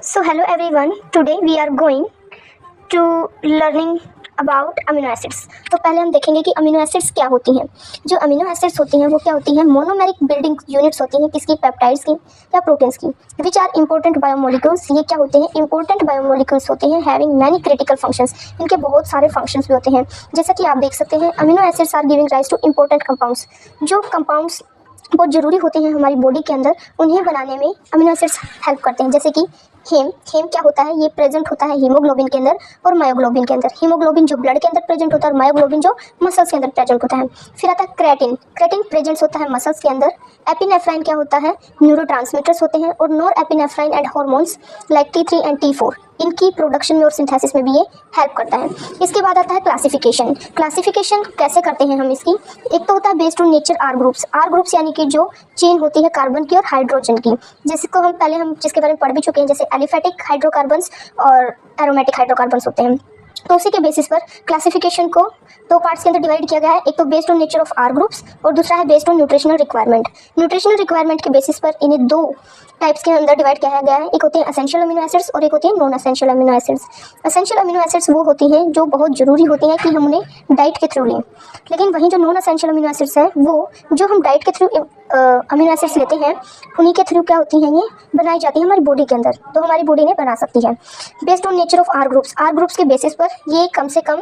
So hello everyone, today we are going to learning about amino acids. तो पहले हम देखेंगे कि अमीनो एसिड्स क्या होती हैं। जो अमीनो एसिड्स होती हैं वो क्या होती हैं, मोनोमेरिक बिल्डिंग यूनिट्स होती हैं, किसकी, पेप्टाइड्स की या प्रोटीन्स की, विच आर इंपॉर्टेंट बायोमोलिक्यूल्स। ये क्या होते हैं, इंपॉर्टेंट बायोमोलिक्यूल्स होते हैं, हैविंग मैनी क्रिटिकल फंक्शंस। इनके बहुत सारे फंक्शंस भी होते हैं। जैसा कि आप देख सकते हैं, amino acids are giving rise to important compounds. जो कंपाउंड्स बहुत ज़रूरी होते हैं हमारी बॉडी के अंदर, उन्हें बनाने में अमीनो एसिड्स हेल्प करते हैं। जैसे कि हेम क्या होता है, ये प्रेजेंट होता है हीमोग्लोबिन के अंदर और मायोग्लोबिन के अंदर। हीमोग्लोबिन जो ब्लड के अंदर प्रेजेंट होता है और मायोग्लोबिन जो मसल्स के अंदर प्रेजेंट होता है। फिर आता है क्रेटिन प्रेजेंट होता है मसल्स के अंदर। एपिनेफ्राइन क्या होता है, न्यूरोट्रांसमीटर्स होते हैं। और nor epinephrine and hormones like T3 and T4, इनकी प्रोडक्शन में और सिंथेसिस में भी ये हेल्प करता है। इसके बाद आता है क्लासिफिकेशन कैसे करते हैं हम इसकी। एक तो होता है based on nature or groups यानी कि जो चेन होती है कार्बन की और हाइड्रोजन की, जिसको हम जिसके बारे में पढ़ भी चुके हैं, जैसे एलिफेटिक हाइड्रोकार्बन्स और एरोमेटिक हाइड्रोकार्बन्स होते हैं। तो उसी के बेसिस पर क्लासिफिकेशन को दो पार्ट्स के अंदर डिवाइड किया गया है। एक तो based on nature of R groups और दूसरा है बेस्ड ऑन न्यूट्रिशनल रिक्वायरमेंट के बेसिस पर इन्हें दो टाइप्स के अंदर डिवाइड किया गया है। एक होते हैं एसेंशियल अमीनो एसिड्स और एक होते हैं non essential amino acids. Essential amino acids वो होती हैं जो बहुत ज़रूरी होती हैं कि हम उन्हें डाइट के थ्रू लें, लेकिन वहीं जो नॉन एसेंशियल अमीनो एसिड्स हैं वो जो हम डाइट के थ्रू अमीनो एसिड्स लेते हैं, उन्हीं के थ्रू क्या होती हैं, ये बनाई जाती है हमारी बॉडी के अंदर, तो हमारी बॉडी ने बना सकती है। Based on nature of R groups के बेसिस पर ये कम से कम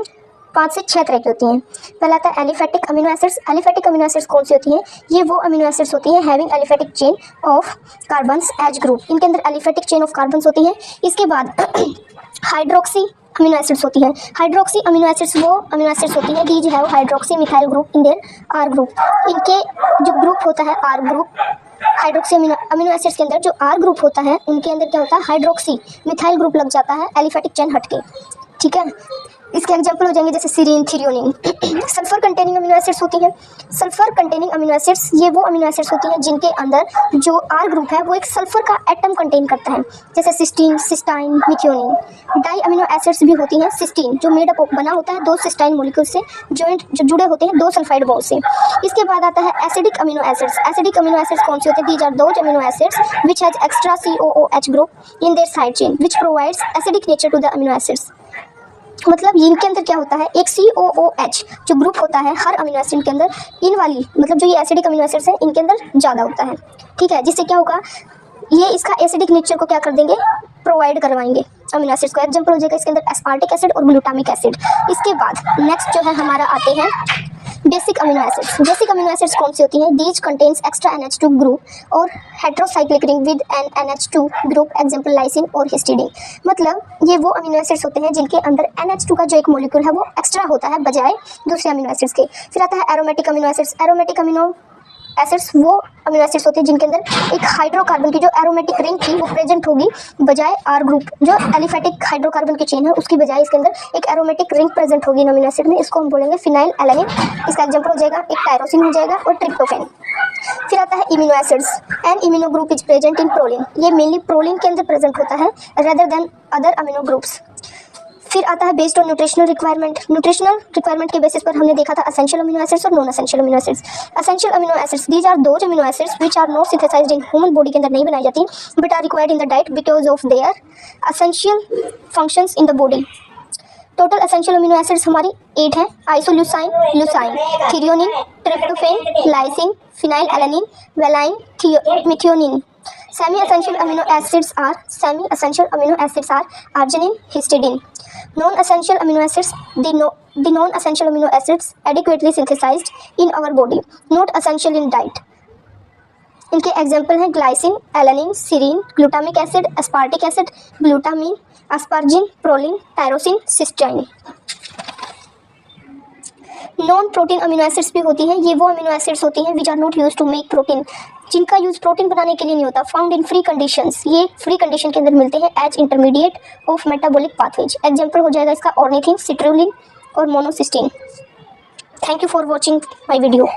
5 से 6 तरह की होती हैं। पहला आता है एलिफेटिक अमीनो एसिड्स कौन सी होती हैं, ये वो अमीनो एसिड्स होती हैं having aliphatic chain of carbons age group. इनके अंदर एलिफेटिक चेन ऑफ कार्बन्स होती हैं। इसके बाद हाइड्रोक्सी अमीनो एसिड्स होती है। हाइड्रोक्सी अमीनो एसिड्स वो अमीनो एसिड्स होती हैं these have hydroxy methyl group in their R group. इनके जो ग्रुप होता है R group, hydroxy amino acids के अंदर जो आर ग्रुप होता है उनके अंदर क्या होता है, हाइड्रोक्सी मिथाइल ग्रुप लग जाता है एलिफेटिक चेन हटके। ठीक है, इसके एग्जाम्पल हो जाएंगे जैसे serine, threonine. Sulphur containing amino acids होती हैं। सल्फर कंटेनिंग अमीनो एसिड्स ये वो अमीनो एसिड्स होती हैं जिनके अंदर जो आर ग्रुप है वो एक सल्फर का एटम कंटेन करता है, जैसे cysteine, cystine, methionine. Di amino acids भी होती हैं। सिस्टीन जो मेड अप बना होता है 2 सिस्टाइन मॉलिक्यूल से जो जुड़े होते हैं 2 सल्फाइड बॉन्ड से। इसके बाद आता है acidic amino acids. Acidic amino acids कौन से होते हैं, these are those amino acids which has extra COOH group in their side chain which provides acidic nature to the amino acids. मतलब इनके अंदर क्या होता है, एक COOH जो ग्रुप होता है हर अमीनो एसिड के अंदर, इन वाली मतलब जो ये एसिडिक अमीनो एसिड्स है इनके अंदर ज़्यादा होता है। ठीक है, जिससे क्या होगा, ये इसका एसिडिक नेचर को क्या कर देंगे, प्रोवाइड करवाएंगे अमीनो एसिड्स को। एग्जाम्पल हो जाएगा इसके अंदर एस्पार्टिक एसिड और ग्लूटामिक एसिड। इसके बाद नेक्स्ट जो है हमारा आते हैं बेसिक अमीनो एसिड्स कौन सी होती हैं, these contains extra NH2 group और heterocyclic ring with an NH2 group, example lysine और हिस्टिडीन। मतलब ये वो अमीनो एसिड्स होते हैं जिनके अंदर NH2 का जो एक मॉलिक्यूल है वो एक्स्ट्रा होता है बजाय दूसरे अमीनो एसिड्स के। फिर आता है एरोमेटिक अमीनो एसिड्स वो अमीनो एसिड्स होते हैं जिनके अंदर एक हाइड्रोकार्बन की जो एरोमेटिक रिंग थी वो प्रेजेंट होगी बजाय आर ग्रुप जो एलिफेटिक हाइड्रोकार्बन की चेन है उसकी बजाय इसके अंदर एक एरोमेटिक रिंग प्रेजेंट होगी इन अमीनो एसिड में। इसको हम बोलेंगे फिनाइल एलानिन। इसका एग्जांपल हो जाएगा एक टायरोसिन हो जाएगा और ट्रिप्टोफैन। फिर आता है imino acids. An imino group is present in proline. ये मेनली प्रोलिन के अंदर प्रेजेंट होता है rather than other amino groups. फिर आता है बेस्ड ऑन न्यूट्रिशनल रिक्वायरमेंट के बेसिस पर हमने देखा था एसेंशियल अमीनो एसिड्स और non essential amino acids. Essential amino acids these are those amino acids which are not synthesised in human body के अंदर नहीं बनाई जाती but are required in the diet because of their essential functions in the body. Total essential amino acids हमारी 8 हैं, isoleucine, leucine, threonine, tryptophan, lysine, phenyl alanine, valine, methionine. Semi essential amino acids are arginine, histidine. Non-essential amino acids, the non-essential amino acids adequately synthesized in our body, not essential in diet. इनके example हैं glycine, alanine, serine, glutamic acid, aspartic acid, glutamine, asparagine, proline, tyrosine, cystine. Non protein amino acids भी होती हैं। ये वो amino acids होती हैं which are not use to make protein, जिनका यूज़ प्रोटीन बनाने के लिए नहीं होता। फाउंड इन फ्री कंडीशंस, ये फ्री कंडीशन के अंदर मिलते हैं as intermediate of metabolic pathways. Example हो जाएगा इसका ऑर्निथिन, सिट्रुलिन और मोनोसिस्टीन। Thank you for watching my video.